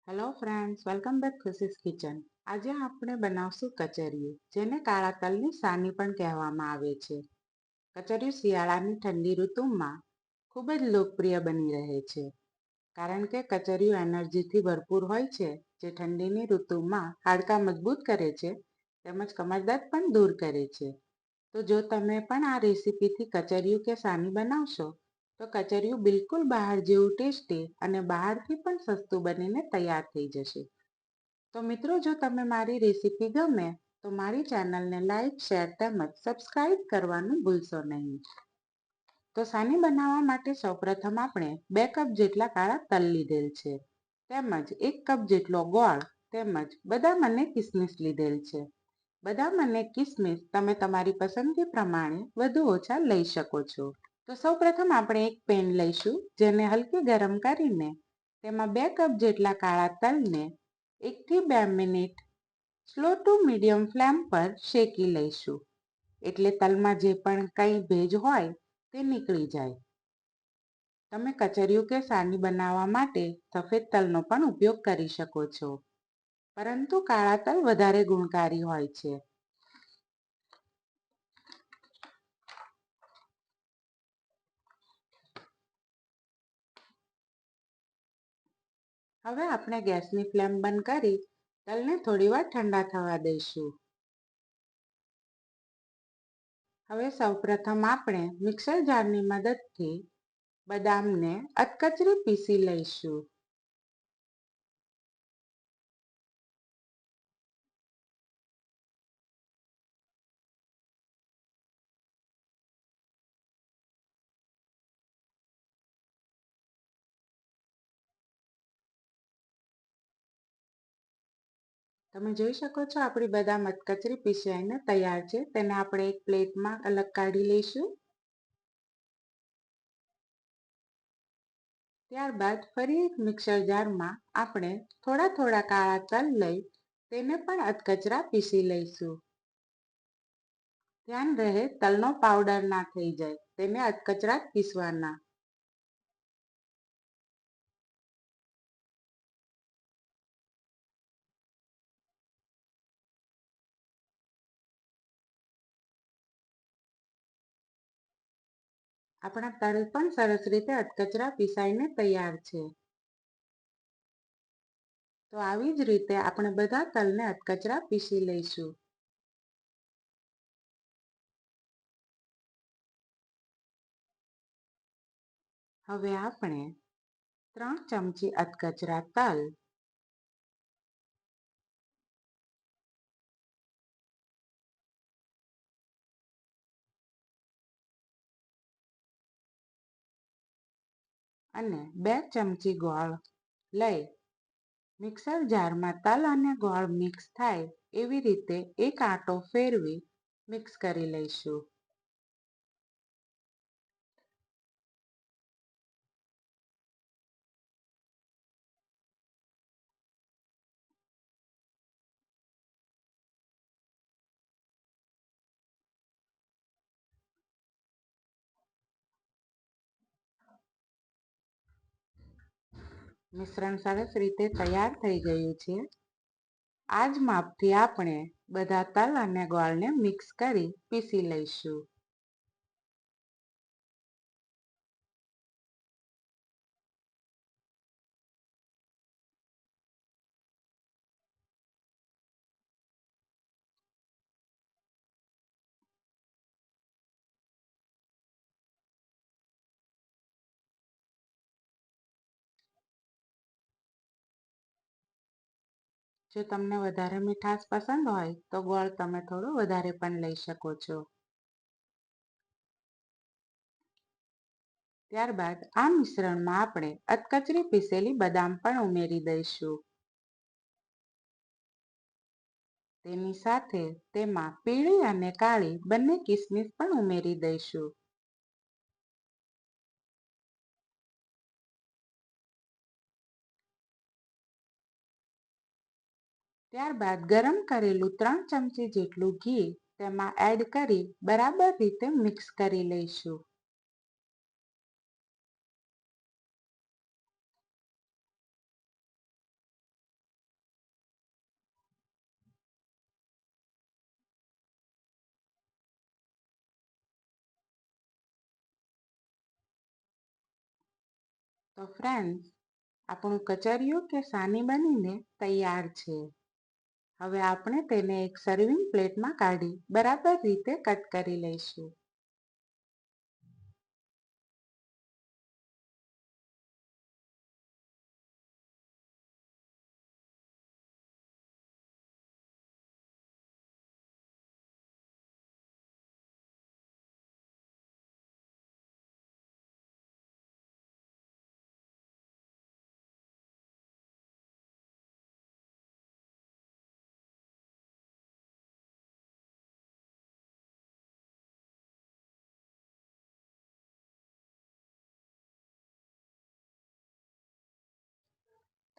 Hello friends, welcome back ખુશીસ kitchen. આજે આપણે બનાવશું કચરિયું, જેને કાળા તલની સાની પણ કહેવામાં આવે છે. કચરિયું શિયાળાની ઠંડી ઋતુમાં ખૂબ જ લોકપ્રિય બની રહે છે, કારણ કે કચરિયું એનર્જીથી ભરપૂર હોય છે, જે ઠંડીની ઋતુમાં હાડકાં મજબૂત કરે છે તેમજ કમરદર્દ પણ દૂર કરે છે. તો જો તમે પણ આ રેસીપીથી કચરિયું કે સાની બનાવશો તો કચરિયું બિલકુલ બહાર જેવું ટેસ્ટી અને બહારથી પણ સસ્તું બનીને તૈયાર થઈ જશે. તો મિત્રો, જો તમે મારી રેસીપી ગમે તો મારી ચેનલને લાઈક, શેર તેમજ સબસ્ક્રાઇબ કરવાનું ભૂલશો નહીં. તો સાની બનાવવા માટે સૌપ્રથમ આપણે 2 કપ જેટલા કાળા તલ લીધેલ છે, તેમજ 1 કપ જેટલો ગોળ તેમજ બદામ અને કિસમિસ લીધેલ છે. બદામ અને કિસમિસ તમે તમારી પસંદગી પ્રમાણે વધુ ઓછા લઈ શકો છો. તો સૌપ્રથમ આપણે એક પેન લઈશું, જેને હલકી ગરમ કરીને તેમાં 2 કપ જેટલા કાળા તલને 1 થી 2 minute slow to medium flame પર શેકી લઈશું, એટલે તલમાં જે પણ કંઈ ભેજ હોય તે નીકળી જાય. તમે કચરિયું કે સાની બનાવવા માટે સફેદ તલનો પણ ઉપયોગ કરી શકો છો, પરંતુ કાળા તલ વધારે ગુણકારી હોય છે. હવે આપણે ગેસની ફ્લેમ બંધ કરી તલને થોડીવાર ઠંડા થવા દઈશું. હવે સૌપ્રથમ આપણે મિક્સર જારની મદદથી બદામને અધકચરી પીસી લઈશું. તમે જોઈ શકો છો આપણી બદામ અધકચરી પીસાઈને તૈયાર છે. તેને આપણે એક પ્લેટમાં અલગ કાઢી લઈશું. ત્યારબાદ ફરી એક મિક્સર જારમાં આપણે થોડા કાળા તલ લઈ તેને પણ અધકચરા પીસી લઈશું. ધ્યાન રહે તલનો પાવડર ના થઈ જાય, તેને અધકચરા જ પીસવાના. આપણા તલ પણ સરસ રીતે અધકચરા પીસાઈને તૈયાર છે. તો આવી જ રીતે આપણે બધા તલને અધકચરા પીસી લઈશું. હવે આપણે 3 ચમચી અધકચરા તલ, અને 2 ચમચી ગોળ લઈ મિક્સર જારમાં તલ અને ગોળ મિક્સ થાય એવી રીતે એક આંટો ફેરવી મિક્સ કરી લઈશું. મિશ્રણ સરસ રીતે તૈયાર થઈ ગયું છે. આ જ માપથી આપણે બધા તલ અને ગોળને મિક્સ કરી પીસી લઈશું. જો તમને વધારે મીઠાશ પસંદ હોય તો ગોળ તમે થોડો વધારે પણ લઈ શકો છો. ત્યારબાદ આ મિશ્રણમાં આપણે અધકચરી પીસેલી બદામ પણ ઉમેરી દઈશું. તેની સાથે તેમાં પીળી અને કાળી બંને કિસમિસ પણ ઉમેરી દઈશું. ત્યારબાદ ગરમ કરેલું 3 ચમચી જેટલું ઘી તેમાં એડ કરી બરાબર રીતે મિક્સ કરી લઈશું. તો ફ્રેન્ડ્સ, આપણું કચરિયું કે સાની બનીને તૈયાર છે. હવે આપણે તેને એક સર્વિંગ પ્લેટમાં કાઢી બરાબર રીતે કટ કરી લઈશું.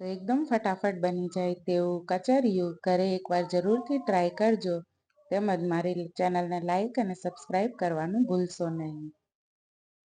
તો એકદમ ફટાફટ બની જાય તેવું કચરિયું ઘરે એકવાર જરૂરથી ટ્રાય કરજો. તેમજ મારી ચેનલને લાઈક અને સબસ્ક્રાઈબ કરવાનું ભૂલશો નહીં.